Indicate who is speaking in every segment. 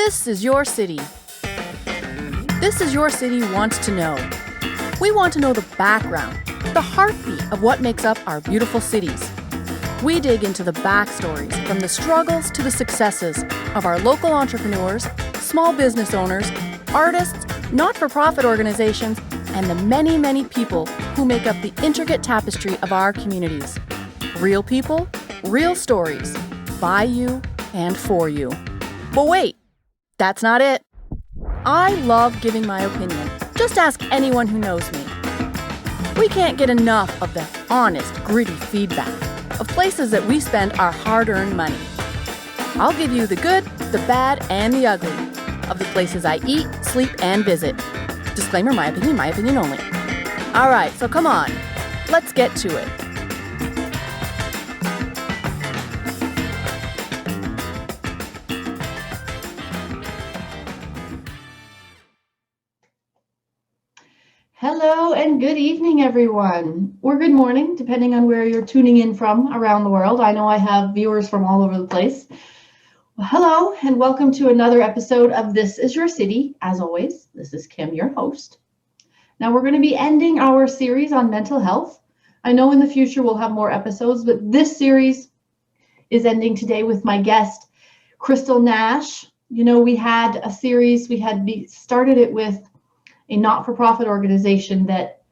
Speaker 1: This is your city. This is your city wants to know. We want to know the background, the heartbeat of what makes up our beautiful cities. We dig into the backstories from the struggles to the successes of our local entrepreneurs, small business owners, artists, not-for-profit organizations, and the many, many people who make up the intricate tapestry of our communities. Real people, real stories, by you and for you. But wait, that's not it. I love giving my opinion. Just ask anyone who knows me. We can't get enough of the honest, gritty feedback of places that we spend our hard-earned money. I'll give you the good, the bad, and the ugly of the places I eat, sleep, and visit. Disclaimer, my opinion only. All right, so come on, let's get to it.
Speaker 2: Hello and good evening, everyone. Or good morning, depending on where you're tuning in from around the world. I know I have viewers from all over the place. Well, hello and welcome to another episode of This Is Your City. As always, this is Kim, your host. Now we're going to be ending our series on mental health. I know in the future we'll have more episodes, but this series is ending today with my guest, Crystal Nash. You know, we had a series, we started it with a not-for-profit organization that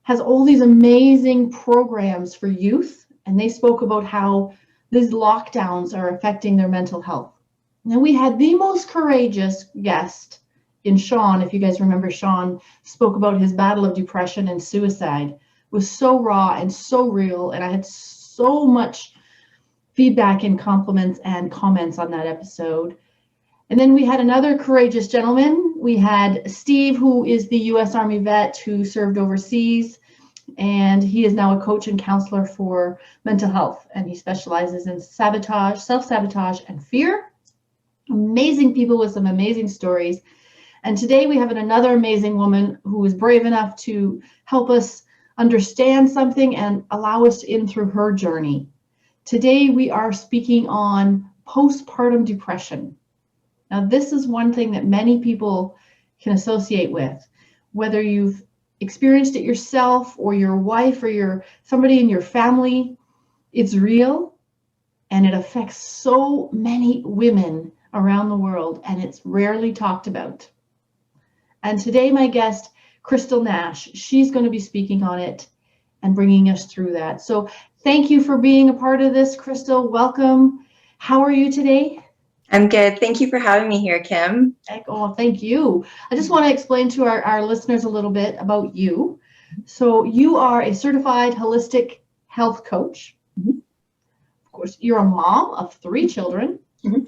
Speaker 2: has all these amazing programs for youth, and they spoke about how these lockdowns are affecting their mental health. Now we had the most courageous guest in Sean. If you guys remember, Sean spoke about his battle of depression and suicide. It was so raw and so real, and I had so much feedback and compliments and comments on that episode. And then we had another courageous gentleman. We had Steve, who is the U.S. Army vet who served overseas, and he is now a coach and counselor for mental health, and he specializes in sabotage, self-sabotage, and fear. Amazing people with some amazing stories. And today we have another amazing woman who is brave enough to help us understand something and allow us in through her journey. Today we are speaking on postpartum depression. Now, this is one thing that many people can associate with, whether you've experienced it yourself or your wife or somebody in your family. It's real, and it affects so many women around the world, and it's rarely talked about. And today, my guest, Crystal Nash, she's going to be speaking on it and bringing us through that. So thank you for being a part of this, Crystal. Welcome. How are you today?
Speaker 3: I'm good. Thank you for having me here, Kim.
Speaker 2: Oh, thank you. I just want to explain to our listeners a little bit about you. So you are a certified holistic health coach. Mm-hmm. Of course, you're a mom of 3 children. Mm-hmm.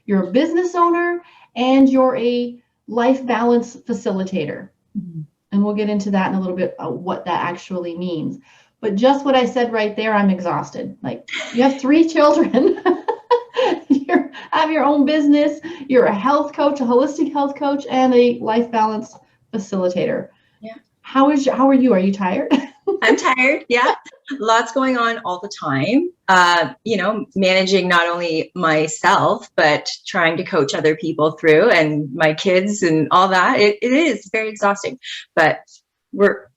Speaker 2: You're a business owner, and you're a life balance facilitator. Mm-hmm. And we'll get into that in a little bit, what that actually means. But just what I said right there, I'm exhausted. Like, you have 3 children. You have your own business. You're a health coach, a holistic health coach, and a life balance facilitator.
Speaker 3: Yeah.
Speaker 2: How are you? Are you tired?
Speaker 3: I'm tired. Yeah. Lots going on all the time. Managing not only myself, but trying to coach other people through, and my kids and all that. It is very exhausting, but we're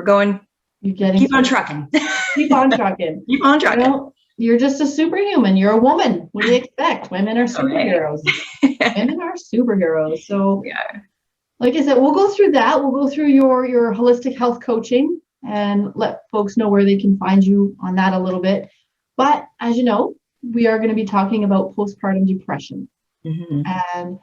Speaker 3: going. Keep on trucking.
Speaker 2: Keep on trucking.
Speaker 3: Keep on trucking.
Speaker 2: You know, you're just a superhuman. You're a woman. What do you expect? Women are superheroes. Women are superheroes. So,
Speaker 3: yeah.
Speaker 2: Like I said, we'll go through that. We'll go through your holistic health coaching and let folks know where they can find you on that a little bit. But as you know, we are going to be talking about postpartum depression. Mm-hmm. And,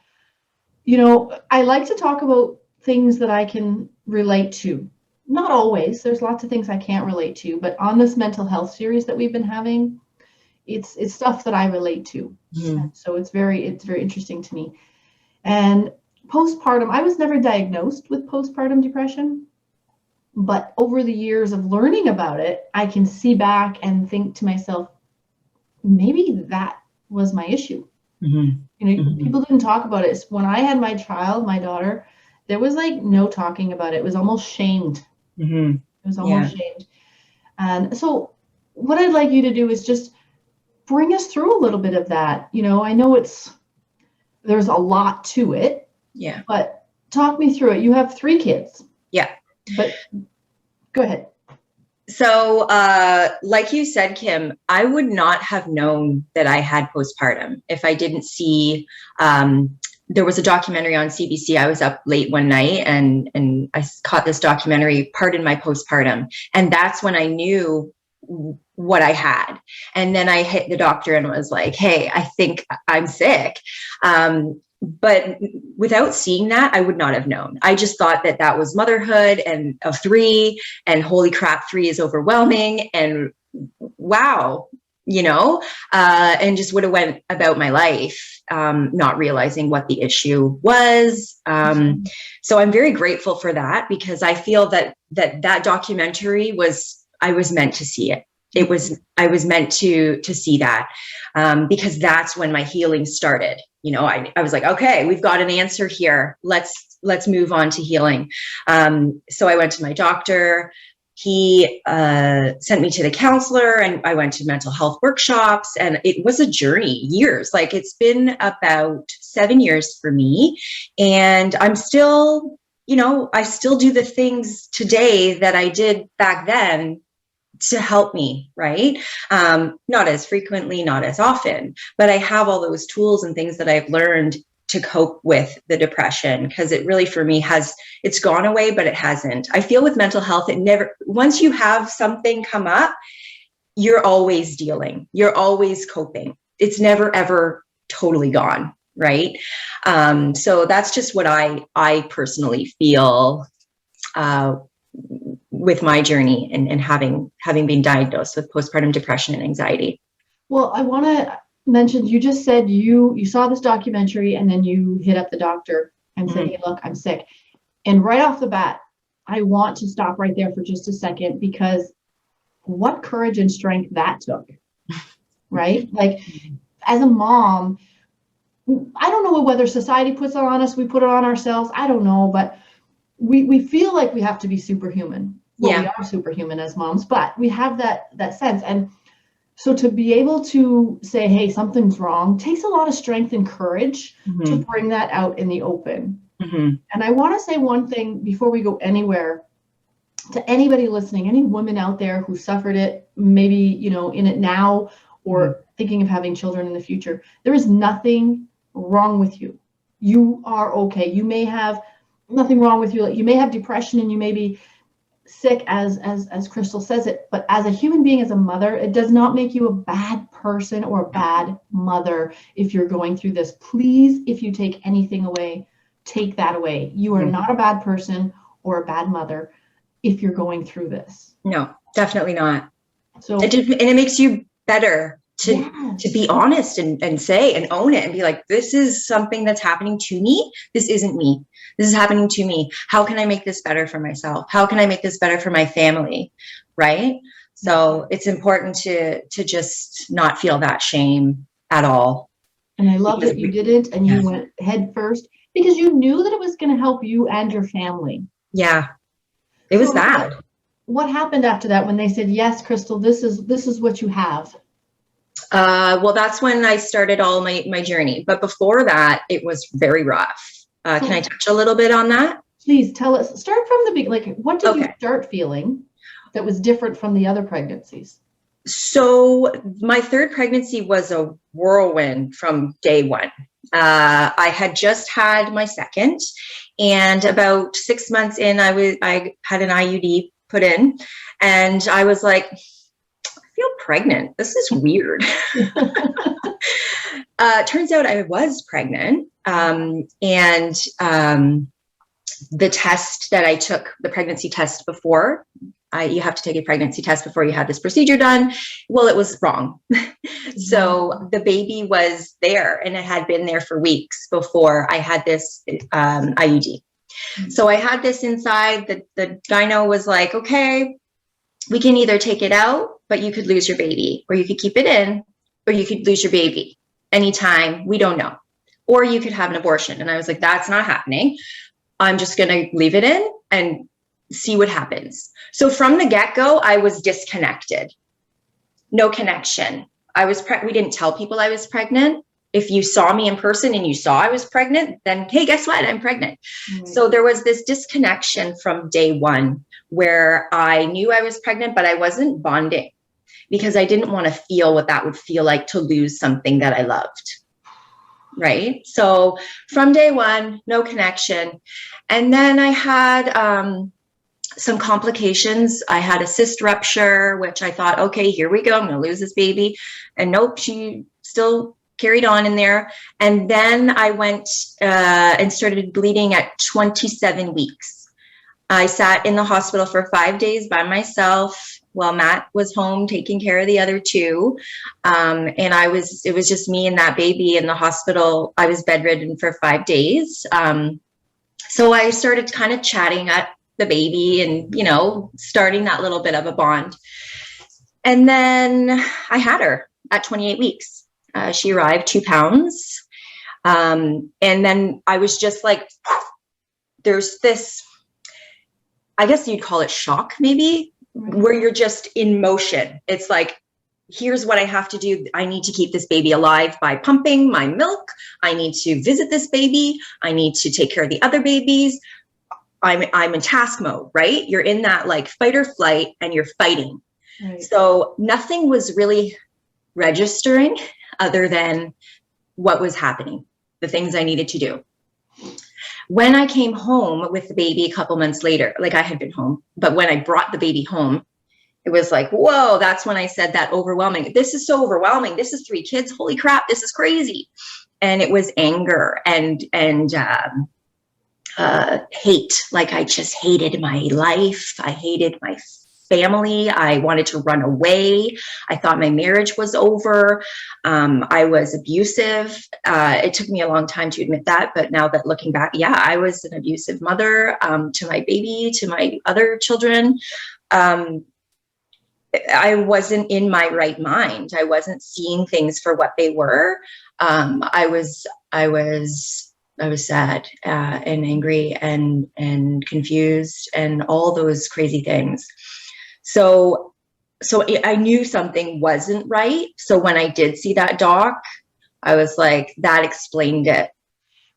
Speaker 2: I like to talk about things that I can relate to. Not always. There's lots of things I can't relate to, but on this mental health series that we've been having, it's stuff that I relate to. Mm-hmm. So it's very interesting to me. And postpartum, I was never diagnosed with postpartum depression, but over the years of learning about it, I can see back and think to myself, maybe that was my issue. Mm-hmm. Mm-hmm. People didn't talk about it. When I had my child, my daughter, there was like no talking about it. It was almost shamed. Mm-hmm. It was almost shamed. And so what I'd like you to do is just bring us through a little bit of that. I know it's there's a lot to it.
Speaker 3: Yeah.
Speaker 2: But talk me through it. You have 3 kids.
Speaker 3: Yeah.
Speaker 2: But go ahead.
Speaker 3: So, like you said, Kim, I would not have known that I had postpartum if I didn't see, there was a documentary on CBC. I was up late one night and I caught this documentary, Pardon My Postpartum. And that's when I knew what I had. And then I hit the doctor and was like, hey, I think I'm sick. But without seeing that, I would not have known. I just thought that that was motherhood and of 3, and holy crap, 3 is overwhelming, and wow, and just would have went about my life, not realizing what the issue was. So I'm very grateful for that, because I feel that documentary I was meant to see it. I was meant to see that, because that's when my healing started. I was like, okay, we've got an answer here. Let's move on to healing. So I went to my doctor. He sent me to the counselor, and I went to mental health workshops, and it was a journey, years. Like, it's been about 7 years for me, and I'm still, I still do the things today that I did back then to help me, right? Not as frequently, not as often, but I have all those tools and things that I've learned to cope with the depression, because it really, for me, it's gone away, but it hasn't. I feel with mental health, once you have something come up, you're always dealing, you're always coping. It's never, ever totally gone, right? So that's just what I personally feel, with my journey and having been diagnosed with postpartum depression and anxiety.
Speaker 2: Well, I want to mention, you just said you saw this documentary and then you hit up the doctor and said, hey, look, I'm sick. And right off the bat, I want to stop right there for just a second, because what courage and strength that took, right? Like, as a mom, I don't know whether society puts it on us, we put it on ourselves, I don't know, but we feel like we have to be superhuman. Well, we are superhuman as moms, but we have that sense. And so to be able to say, hey, something's wrong, takes a lot of strength and courage to bring that out in the open. And I want to say one thing before we go anywhere, to anybody listening, any woman out there who suffered it, maybe, in it now, or thinking of having children in the future, there is nothing wrong with you. You are okay. You may have nothing wrong with you. You may have depression and you may be sick, as Crystal says it, but as a human being, as a mother, it does not make you a bad person or a bad mother if you're going through this. Please, if you take anything away, take that away. You are not a bad person or a bad mother if you're going through this.
Speaker 3: No, definitely not.
Speaker 2: So
Speaker 3: it makes you better to be honest and say and own it and be like, this is something that's happening to me. This isn't me. This is happening to me. How can I make this better for myself? How can I make this better for my family? Right? So it's important to just not feel that shame at all.
Speaker 2: And I love that you didn't, and you went head first, because you knew that it was going to help you and your family.
Speaker 3: Yeah. It was that.
Speaker 2: What happened after that when they said, yes, Crystal, this is what you have?
Speaker 3: Well, that's when I started all my journey. But before that, it was very rough. Can I touch a little bit on that?
Speaker 2: Please tell us. Start from the beginning. Like, what did you start feeling that was different from the other pregnancies?
Speaker 3: So my 3rd pregnancy was a whirlwind from day one. I had just had my 2nd, and about 6 months in, I had an IUD put in, and I was like, I feel pregnant. This is weird. Turns out I was pregnant. The test that I took, the pregnancy test before, you have to take a pregnancy test before you have this procedure done. Well, it was wrong. So the baby was there, and it had been there for weeks before I had this IUD. So I had this inside. The gyno was like, okay, we can either take it out, but you could lose your baby, or you could keep it in, or you could lose your baby anytime. We don't know. Or you could have an abortion. And I was like, that's not happening. I'm just going to leave it in and see what happens. So from the get-go, I was disconnected. No connection. We didn't tell people I was pregnant. if you saw me in person and you saw I was pregnant, then, hey, guess what? I'm pregnant.
Speaker 2: Right.
Speaker 3: So there was this disconnection from day one where I knew I was pregnant, but I wasn't bonding because I didn't want to feel what that would feel like to lose something that I loved. Right. So from day one, no connection. And then I had some complications. I had a cyst rupture, which I thought, okay, here we go. I'm going to lose this baby. And nope, she still carried on in there. And then I went and started bleeding at 27 weeks. I sat in the hospital for 5 days by myself while Matt was home taking care of the other two. And it was just me and that baby in the hospital. I was bedridden for 5 days. So I started kind of chatting up the baby and, you know, starting that little bit of a bond. And then I had her at 28 weeks. She arrived 2 pounds. And then I was just like, there's this, I guess you'd call it shock maybe, where you're just in motion. It's like, here's what I have to do. I need to keep this baby alive by pumping my milk. I need to visit this baby. I need to take care of the other babies. I'm in task mode, right? You're in that like fight or flight and you're fighting.
Speaker 2: Right.
Speaker 3: So nothing was really registering other than what was happening, the things I needed to do. When I came home with the baby a couple months later, like I had been home, but when I brought the baby home, it was like, whoa, that's when I said that overwhelming. This is so overwhelming. This is 3 kids. Holy crap, this is crazy. And it was anger and hate. Like I just hated my life. I hated my family. I wanted to run away. I thought my marriage was over. I was abusive. It took me a long time to admit that, but now that looking back, yeah, I was an abusive mother to my baby, to my other children. I wasn't in my right mind. I wasn't seeing things for what they were. I was sad and angry and confused and all those crazy things. So I knew something wasn't right. So when I did see that doc, I was like, that explained it.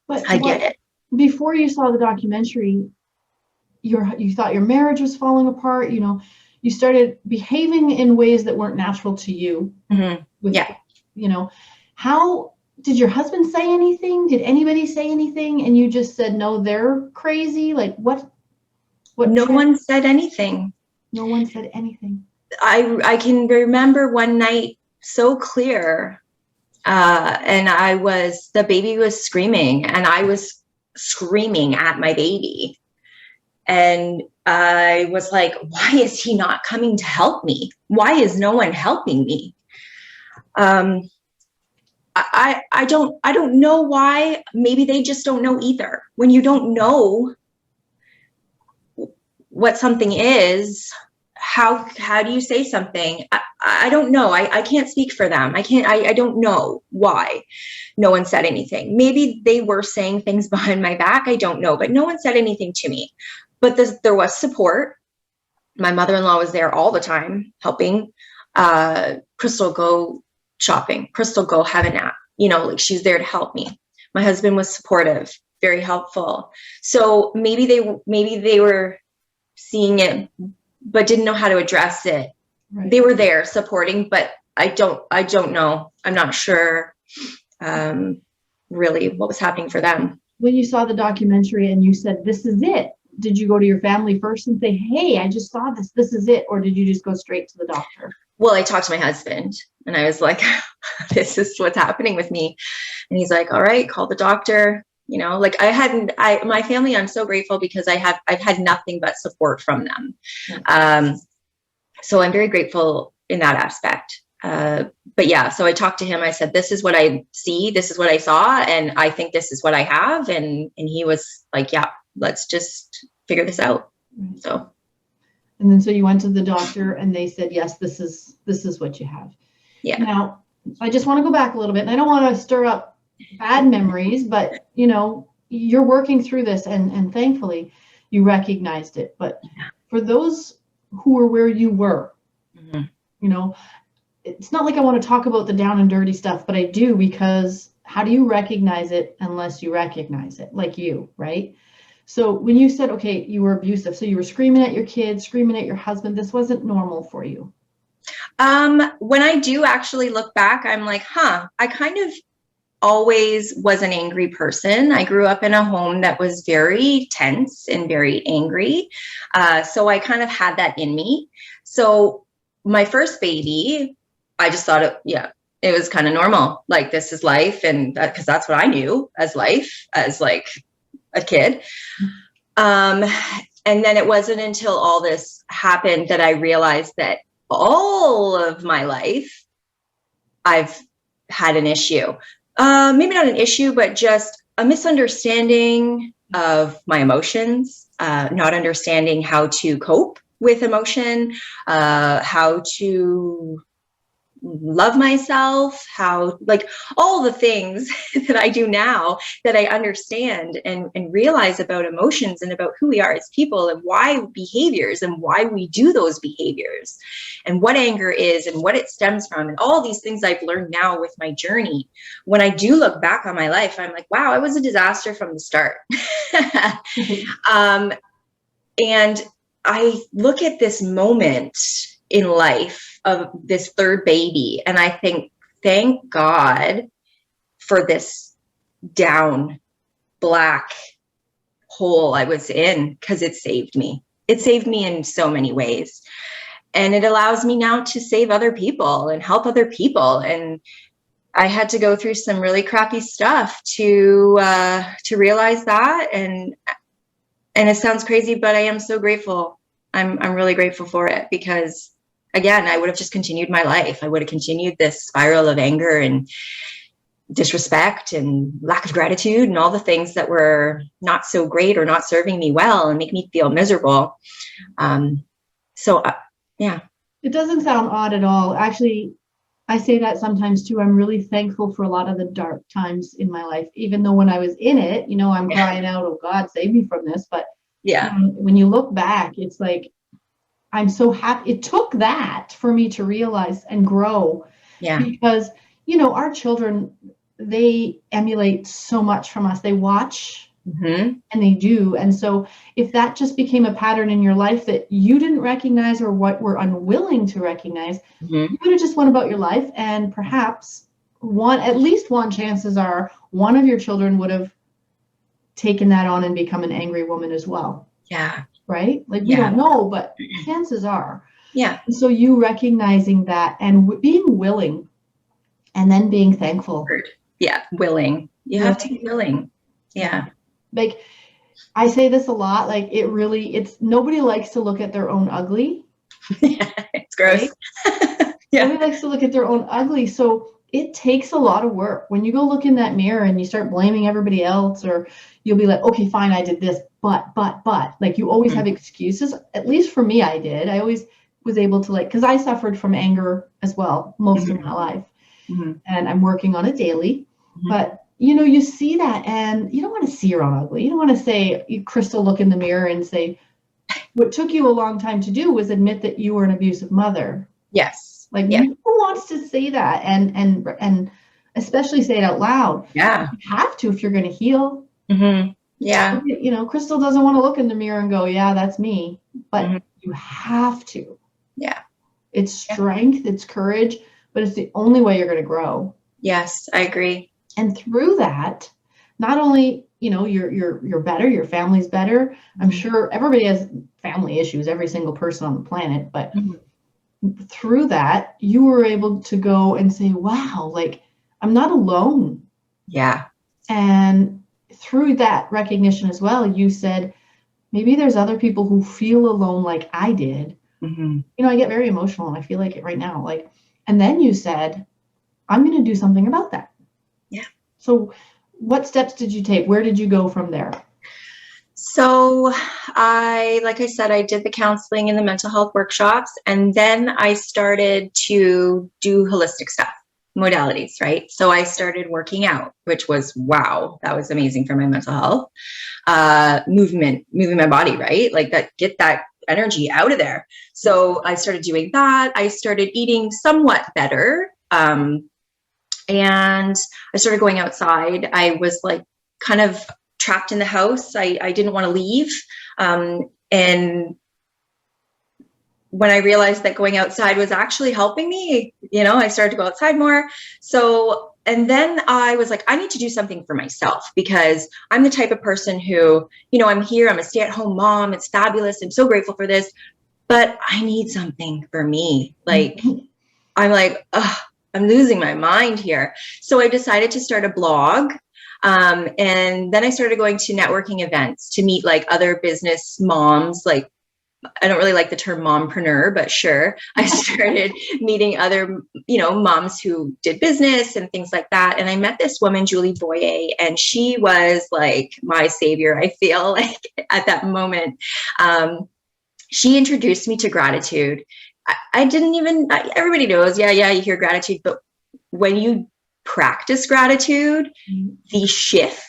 Speaker 2: But
Speaker 3: I get it.
Speaker 2: Before you saw the documentary, you thought your marriage was falling apart. You know, you started behaving in ways that weren't natural to you.
Speaker 3: Mm-hmm. Yeah.
Speaker 2: You know, how did your husband say anything? Did anybody say anything? And you just said, no, they're crazy. Like what?
Speaker 3: No one said anything.
Speaker 2: No one said anything.
Speaker 3: I can remember one night so clear. And the baby was screaming and I was screaming at my baby. And I was like, why is he not coming to help me? Why is no one helping me? I don't know why. Maybe they just don't know either. When you don't know what something is, how do you say something? I don't know. I can't speak for them. I don't know why no one said anything. Maybe they were saying things behind my back. I don't know, but no one said anything to me. But there was support. My mother-in-law was there all the time helping. Crystal, go shopping. Crystal, go have a nap. You know, like she's there to help me. My husband was supportive, very helpful. So maybe they were seeing it, but didn't know how to address it. Right. They were there supporting, but I don't know. I'm not sure really what was happening for them.
Speaker 2: When you saw the documentary and you said, this is it, did you go to your family first and say, hey, I just saw this, this is it? Or did you just go straight to the doctor?
Speaker 3: Well, I talked to my husband and I was like, this is what's happening with me. And he's like, all right, call the doctor. You know, like my family, I'm so grateful because I've had nothing but support from them. So I'm very grateful in that aspect. But yeah, so I talked to him. I said, this is what I see. This is what I saw. And I think this is what I have. And he was like, yeah, let's just figure this out.
Speaker 2: Right.
Speaker 3: So.
Speaker 2: And then, so you went to the doctor and they said, yes, this is what you have.
Speaker 3: Yeah.
Speaker 2: Now, I just want to go back a little bit, and I don't want to stir up bad memories, but you know, you're working through this and thankfully you recognized it. But for those who were where you were, you know, it's not like I want to talk about the down and dirty stuff, but I do, because how do you recognize it unless you recognize it, like you, right? So when you said, okay, you were abusive, so you were screaming at your kids, screaming at your husband, this wasn't normal for you.
Speaker 3: When I do actually look back, I'm like, I kind of always was an angry person. I grew up in a home that was very tense and very angry. So I kind of had that in me. So my first baby, I just thought it was kind of normal. Like, this is life. And because that's what I knew as life, as like a kid. And then it wasn't until all this happened that I realized that all of my life, I've had an issue. Maybe not an issue, but just a misunderstanding of my emotions, not understanding how to cope with emotion, how to love myself, how, like, all the things that I do now that I understand and realize about emotions and about who we are as people and why behaviors and why we do those behaviors and what anger is and what it stems from and all these things I've learned now with my journey. When I do look back on my life, I'm like, wow, I was a disaster from the start. And I look at this moment in life of this third baby, and I think, thank God for this down black hole I was in, because it saved me. It saved me in so many ways. And it allows me now to save other people and help other people. And I had to go through some really crappy stuff to realize that. And it sounds crazy, but I am so grateful. I'm really grateful for it, because again, I would have just continued my life. I would have continued this spiral of anger and disrespect and lack of gratitude and all the things that were not so great or not serving me well and make me feel miserable. Yeah. It
Speaker 2: doesn't sound odd at all. Actually, I say that sometimes too. I'm really thankful for a lot of the dark times in my life, even though when I was in it, I'm crying out, oh God, save me from this. But when you look back, it's like, I'm so happy. It took that for me to realize and grow. Yeah. Because, our children, they emulate so much from us. They watch and they do. And so if that just became a pattern in your life that you didn't recognize or what were unwilling to recognize, you would have just went about your life, and perhaps at least one, chances are one of your children would have taken that on and become an angry woman as well.
Speaker 3: Yeah.
Speaker 2: Right? Like, we don't know, but chances are. Yeah. And so you recognizing that and being willing, and then being thankful.
Speaker 3: Yeah. Willing. You have to be willing. Yeah.
Speaker 2: Like, I say this a lot, like, it's nobody likes to look at their own ugly.
Speaker 3: Yeah, it's gross.
Speaker 2: Right? Nobody likes to look at their own ugly. So it takes a lot of work. When you go look in that mirror and you start blaming everybody else, or you'll be like, okay, fine, I did this, but, like, you always have excuses. At least for me, I did. I always was able to, like, because I suffered from anger as well most of my life. And I'm working on it daily. But, you see that, and you don't want to see your own ugly. You don't want to say, Crystal, look in the mirror and say, what took you a long time to do was admit that you were an abusive mother.
Speaker 3: Yes.
Speaker 2: Like, who wants to say that and especially say it out loud?
Speaker 3: Yeah.
Speaker 2: You have to if you're going to heal.
Speaker 3: Yeah.
Speaker 2: Crystal doesn't want to look in the mirror and go, yeah, that's me. But you have to.
Speaker 3: Yeah.
Speaker 2: It's strength, it's courage, but it's the only way you're going to grow.
Speaker 3: Yes, I agree.
Speaker 2: And through that, not only, you're better, your family's better. I'm sure everybody has family issues, every single person on the planet, but through that, you were able to go and say, wow, like, I'm not alone.
Speaker 3: Yeah.
Speaker 2: And through that recognition as well, you said, maybe there's other people who feel alone like I did. I get very emotional and I feel like it right now. Like, and then you said, I'm going to do something about that.
Speaker 3: Yeah.
Speaker 2: So what steps did you take? Where did you go from there?
Speaker 3: So like I said, I did the counseling and the mental health workshops, and then I started to do holistic stuff, modalities, right? So I started working out, which was, wow, that was amazing for my mental health. Moving my body, right? Like, get that energy out of there. So I started doing that. I started eating somewhat better. And I started going outside. I was like kind of trapped in the house. I didn't want to leave. And when I realized that going outside was actually helping me, I started to go outside more. So, and then I was like, I need to do something for myself, because I'm the type of person who, I'm here, I'm a stay-at-home mom. It's fabulous. I'm so grateful for this, but I need something for me. Like, I'm like, ugh, I'm losing my mind here. So I decided to start a blog. And then I started going to networking events to meet like other business moms. Like, I don't really like the term mompreneur, but sure. I started meeting other, moms who did business and things like that. And I met this woman, Julie Boyer, and she was like my savior, I feel like, at that moment. She introduced me to gratitude. I didn't even, everybody knows, you hear gratitude, but when you practice gratitude, the shift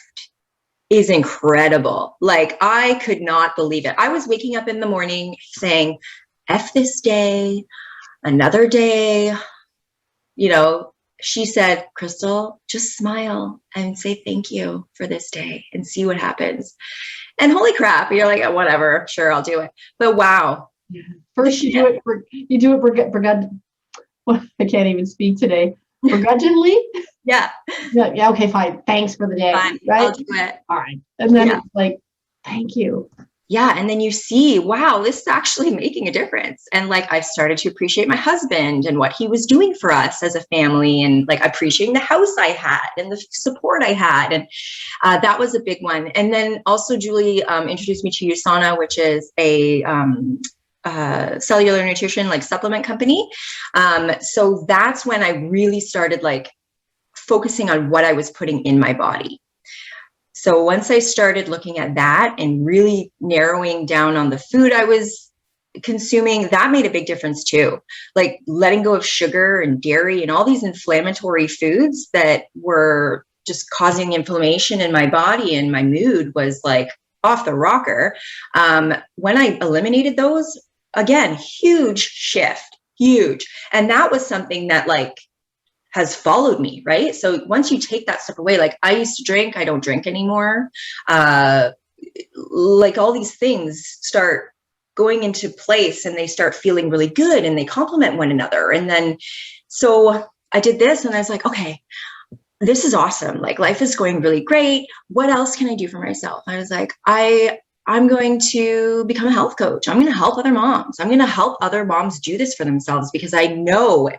Speaker 3: is incredible. Like, I could not believe it. I was waking up in the morning saying, F this day, another day. She said, Crystal, just smile and say thank you for this day and see what happens. And holy crap, you're like, oh, whatever, sure, I'll do it. But wow.
Speaker 2: First you do it well, I can't even speak today. Begrudgingly?
Speaker 3: Yeah.
Speaker 2: Yeah, okay, fine. Thanks for the day.
Speaker 3: Fine,
Speaker 2: right?
Speaker 3: I'll do it.
Speaker 2: All right. And then it's like, thank you.
Speaker 3: Yeah. And then you see, wow, this is actually making a difference. And like, I started to appreciate my husband and what he was doing for us as a family, and like appreciating the house I had and the support I had. And that was a big one. And then also Julie introduced me to USANA, which is a cellular nutrition like supplement company. So that's when I really started like focusing on what I was putting in my body. So once I started looking at that and really narrowing down on the food I was consuming, that made a big difference too. Like letting go of sugar and dairy and all these inflammatory foods that were just causing inflammation in my body, and my mood was like off the rocker. When I eliminated those, again, huge shift, huge. And that was something that like has followed me, right? So once you take that stuff away, like I used to drink, I don't drink anymore. Like all these things start going into place, and they start feeling really good, and they complement one another. And then, so I did this, and I was like, okay, this is awesome. Like life is going really great. What else can I do for myself? I was like, I'm going to become a health coach. I'm going to help other moms. I'm going to help other moms do this for themselves, because I know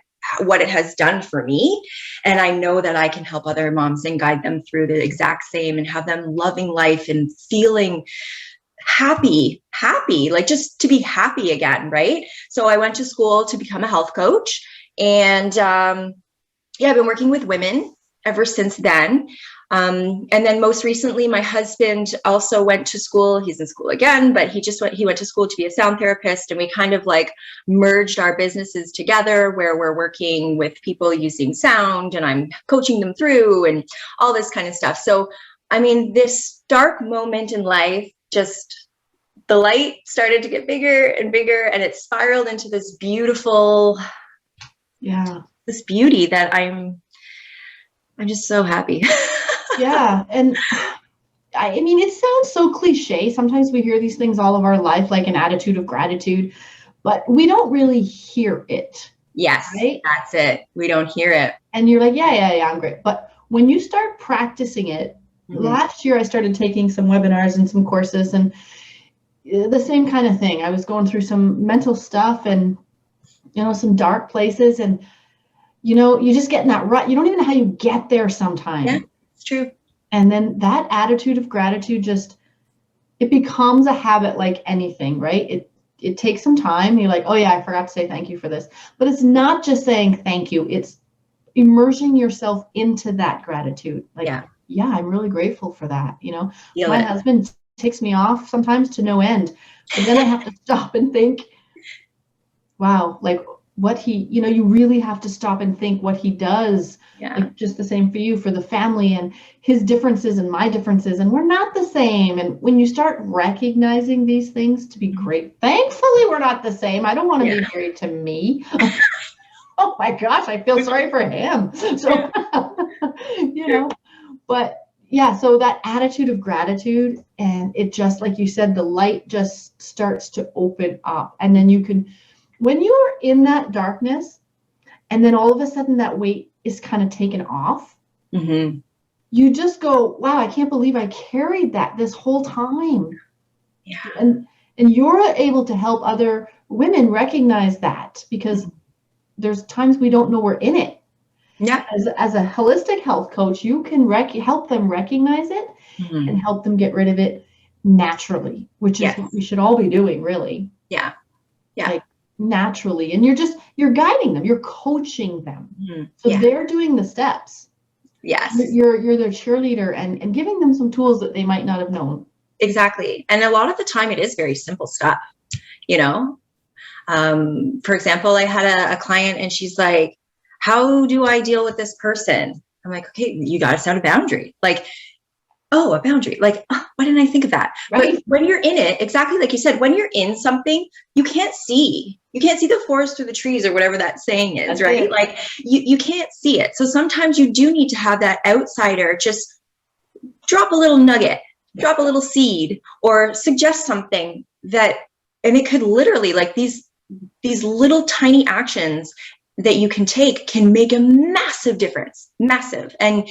Speaker 3: what it has done for me. And I know that I can help other moms and guide them through the exact same, and have them loving life and feeling happy, like just to be happy again. Right. So I went to school to become a health coach, and I've been working with women ever since then. And then most recently, my husband also went to school. He's in school again, but he went to school to be a sound therapist. And we kind of like merged our businesses together, where we're working with people using sound, and I'm coaching them through and all this kind of stuff. So, I mean, this dark moment in life, just the light started to get bigger and bigger, and it spiraled into this beautiful, this beauty that I'm just so happy.
Speaker 2: Yeah. And I mean, it sounds so cliche. Sometimes we hear these things all of our life, like an attitude of gratitude, but we don't really hear it.
Speaker 3: Yes, right? That's it. We don't hear it.
Speaker 2: And you're like, yeah, I'm great. But when you start practicing it, last year I started taking some webinars and some courses, and the same kind of thing. I was going through some mental stuff and, some dark places, and you just get in that rut. You don't even know how you get there sometimes.
Speaker 3: Yeah, it's true.
Speaker 2: And then that attitude of gratitude it becomes a habit like anything, right? It takes some time. You're like, oh yeah, I forgot to say thank you for this. But it's not just saying thank you. It's immersing yourself into that gratitude. Like, yeah, I'm really grateful for that. My husband ticks me off sometimes to no end. But then I have to stop and think, wow, like what he, you really have to stop and think what he does.
Speaker 3: Yeah.
Speaker 2: Like just the same for you, for the family, and his differences and my differences, and we're not the same. And when you start recognizing these things to be great, thankfully we're not the same. I don't want to be married to me. Oh my gosh, I feel sorry for him. So, but yeah, so that attitude of gratitude, and it just, like you said, the light just starts to open up. And then when you're in that darkness, and then all of a sudden that weight is kind of taken off,
Speaker 3: Mm-hmm.
Speaker 2: you just go, wow, I can't believe I carried that this whole time.
Speaker 3: Yeah.
Speaker 2: And you're able to help other women recognize that, because there's times we don't know we're in it.
Speaker 3: Yeah.
Speaker 2: As a holistic health coach, you can help them recognize it
Speaker 3: Mm-hmm.
Speaker 2: and help them get rid of it naturally, which is what we should all be doing, really.
Speaker 3: Yeah. Yeah.
Speaker 2: Like naturally. And you're guiding them, you're coaching them.
Speaker 3: Mm-hmm.
Speaker 2: So they're doing the steps.
Speaker 3: Yes.
Speaker 2: You're their cheerleader and giving them some tools that they might not have known.
Speaker 3: Exactly. And a lot of the time it is very simple stuff, for example, I had a client and she's like, how do I deal with this person? I'm like, okay, you got to set a boundary. Like, oh, a boundary. Like, oh, why didn't I think of that? Right. But when you're in it, exactly like you said, when you're in something, you can't see the forest through the trees, or whatever that saying is. That's right. It. Like you can't see it. So sometimes you do need to have that outsider just drop a little nugget, drop a little seed, or suggest something and it could literally, like, these little tiny actions that you can take can make a massive difference. Massive. And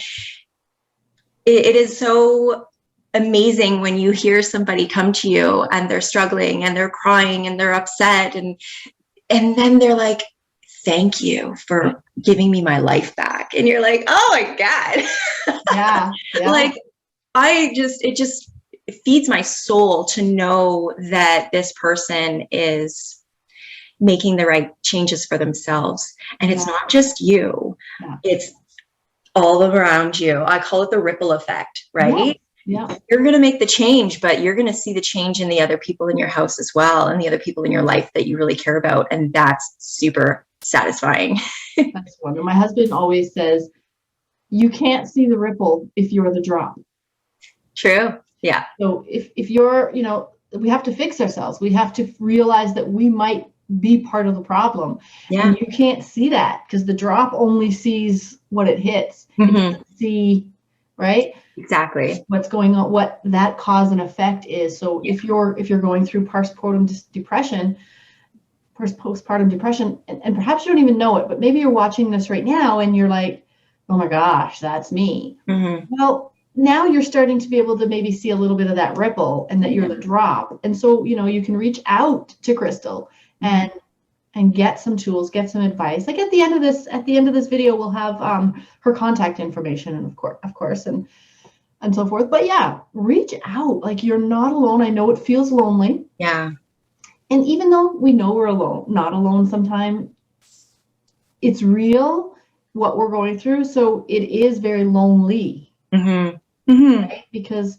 Speaker 3: it is so amazing when you hear somebody come to you and they're struggling and they're crying and they're upset, and then they're like, thank you for giving me my life back. And you're like, oh my God.
Speaker 2: Yeah.
Speaker 3: Like, it feeds my soul to know that this person is making the right changes for themselves. And it's not just you, it's all around you. I call it the ripple effect, right?
Speaker 2: Yeah.
Speaker 3: You're going to make the change, but you're going to see the change in the other people in your house as well, and the other people in your life that you really care about. And that's super satisfying.
Speaker 2: That's wonderful. My husband always says, you can't see the ripple if you're the drop.
Speaker 3: True. Yeah.
Speaker 2: So if you're, we have to fix ourselves. We have to realize that we might be part of the problem.
Speaker 3: Yeah.
Speaker 2: And you can't see that because the drop only sees what it hits.
Speaker 3: Mm-hmm.
Speaker 2: It doesn't see, right?
Speaker 3: Exactly.
Speaker 2: What's going on, what that cause and effect is. So if you're going through postpartum depression, and perhaps you don't even know it, but maybe you're watching this right now and you're like, oh my gosh, that's me.
Speaker 3: Mm-hmm.
Speaker 2: Well, now you're starting to be able to maybe see a little bit of that ripple and that you're the drop. And so, you can reach out to Crystal and get some tools, get some advice. Like at the end of this video, we'll have her contact information, and of course, and so forth. But yeah, reach out. Like, you're not alone. I know it feels lonely.
Speaker 3: Yeah. And
Speaker 2: even though we know we're not alone sometimes, it's real what we're going through. So it is very lonely.
Speaker 3: Mm-hmm. Mm-hmm.
Speaker 2: Right? Because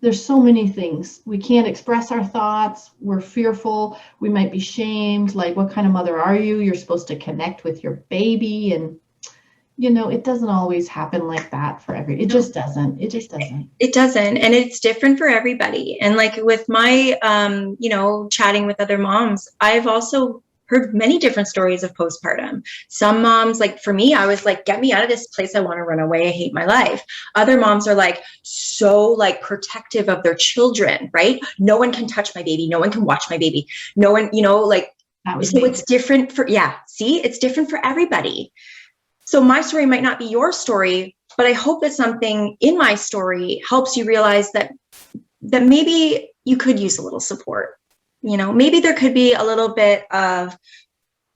Speaker 2: there's so many things. We can't express our thoughts. We're fearful. We might be shamed. Like, what kind of mother are you? You're supposed to connect with your baby. And, it doesn't always happen like that for it just doesn't. It just doesn't.
Speaker 3: It doesn't. And it's different for everybody. And like with my, chatting with other moms, I've also heard many different stories of postpartum. Some moms, like for me, I was like, get me out of this place. I want to run away. I hate my life. Other moms are like, so like protective of their children, right? No one can touch my baby. No one can watch my baby. No one, so it's different it's different for everybody. So my story might not be your story, but I hope that something in my story helps you realize that maybe you could use a little support. Maybe there could be a little bit of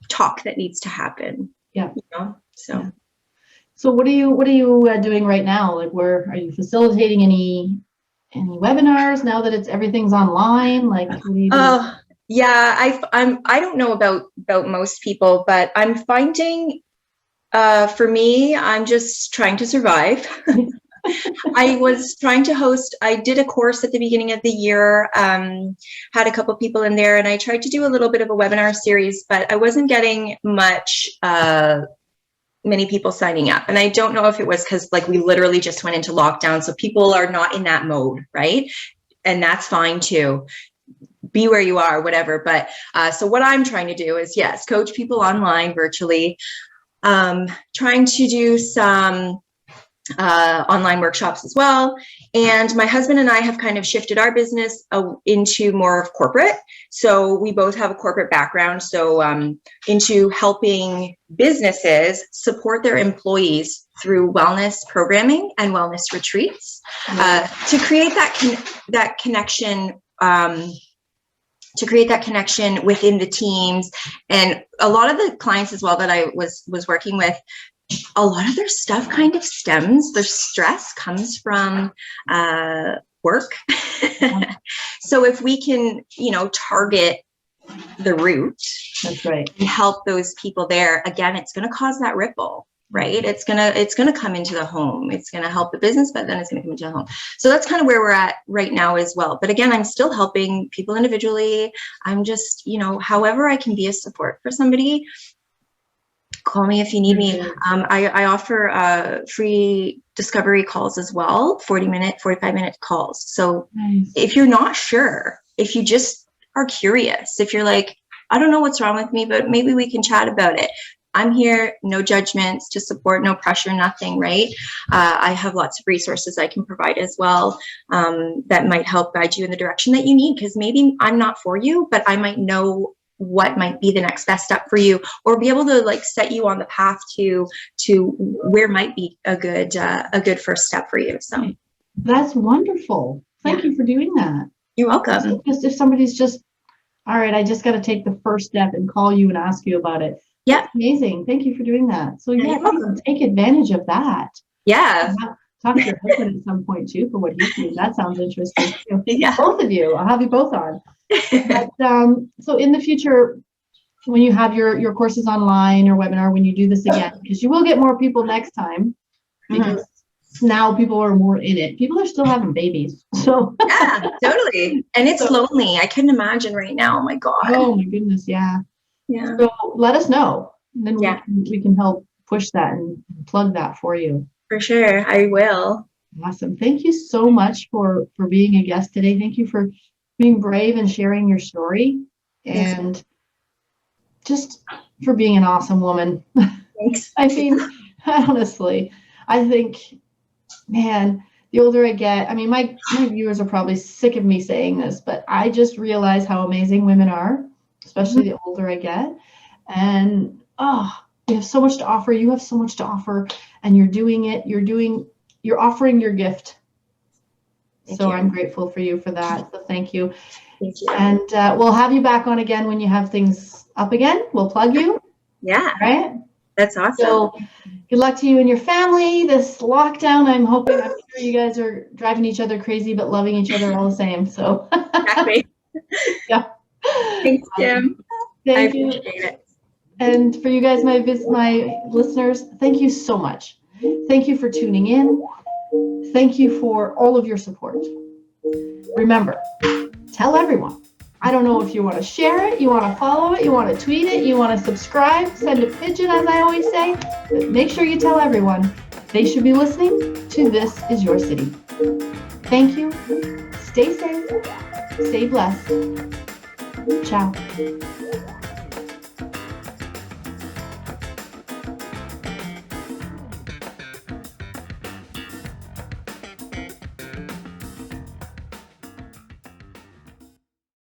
Speaker 3: talk that needs to happen.
Speaker 2: Yeah.
Speaker 3: So.
Speaker 2: Yeah. So what are you doing right now? Like, where are you facilitating any webinars now that everything's online? Like, what are you doing?
Speaker 3: Yeah, I don't know about most people, but I'm finding, for me, I'm just trying to survive. I was trying to I did a course at the beginning of the year, had a couple people in there, and I tried to do a little bit of a webinar series, but I wasn't getting many people signing up. And I don't know if it was because like we literally just went into lockdown, so people are not in that mode, right? And that's fine too. be where you are, whatever. But so what I'm trying to do is, yes, coach people online virtually, trying to do some online workshops as well. And my husband and I have kind of shifted our business into more of corporate. So we both have a corporate background. So into helping businesses support their employees through wellness programming and wellness retreats, to create that connection. To create that connection within the teams. And a lot of the clients as well that I was working with, a lot of their stuff kind of stems, their stress comes from work. So if we can, target the root,
Speaker 2: that's right,
Speaker 3: and help those people there, again, it's going to cause that ripple, right? It's going to come into the home. It's going to help the business, but then it's going to come into the home. So that's kind of where we're at right now as well. But again, I'm still helping people individually. I'm just, however I can be a support for somebody. Call me if you need me. I offer free discovery calls as well, 40-minute, 45-minute calls. So if you're not sure, if you just are curious, if you're like, I don't know what's wrong with me, but maybe we can chat about it. I'm here, no judgments, to support, no pressure, nothing, right? I have lots of resources I can provide as well, that might help guide you in the direction that you need, because maybe I'm not for you, but I might know what might be the next best step for you, or be able to set you on the path to where might be a good first step for you. So
Speaker 2: that's wonderful. Thank you for doing that.
Speaker 3: You're welcome.
Speaker 2: Just if somebody's just, all right, I just got to take the first step and call you and ask you about it.
Speaker 3: Yeah.
Speaker 2: That's amazing. Thank you for doing that. So
Speaker 3: You're welcome.
Speaker 2: take advantage of that.
Speaker 3: Yeah.
Speaker 2: Talk to your husband at some point too for what he's doing. That sounds interesting too.
Speaker 3: Yeah.
Speaker 2: Both of you. I'll have you both on. But, so in the future, when you have your courses online or webinar, when you do this again, because you will get more people next time, because now people are more in it. People are still having babies. So
Speaker 3: yeah, totally. And it's lonely. I couldn't imagine right now. Oh my God.
Speaker 2: Oh my goodness. Yeah.
Speaker 3: Yeah.
Speaker 2: So let us know. And then we can help push that and plug that for you.
Speaker 3: For sure. I will.
Speaker 2: Awesome. Thank you so much for being a guest today. Thank you for being brave and sharing your story, and just for being an awesome woman.
Speaker 3: Thanks.
Speaker 2: I mean, honestly, I think, man, the older I get, I mean, my viewers are probably sick of me saying this, but I just realize how amazing women are, especially the older I get. And we have so much to offer. You have so much to offer, and you're doing it. You're offering your gift. Thank you. I'm grateful for you for that. So thank you.
Speaker 3: Thank you.
Speaker 2: And we'll have you back on again when you have things up again. We'll plug you.
Speaker 3: Yeah.
Speaker 2: Right?
Speaker 3: That's awesome.
Speaker 2: So good luck to you and your family. This lockdown, I'm sure you guys are driving each other crazy, but loving each other all the same. So
Speaker 3: exactly.
Speaker 2: Yeah.
Speaker 3: Thanks, Kim.
Speaker 2: Thank
Speaker 3: I
Speaker 2: you.
Speaker 3: appreciate it.
Speaker 2: And for you guys, my listeners, thank you so much. Thank you for tuning in. Thank you for all of your support. Remember, tell everyone. I don't know if you want to share it, you want to follow it, you want to tweet it, you want to subscribe, send a pigeon, as I always say, but make sure you tell everyone they should be listening to This Is Your City. Thank you. Stay safe. Stay blessed. Ciao.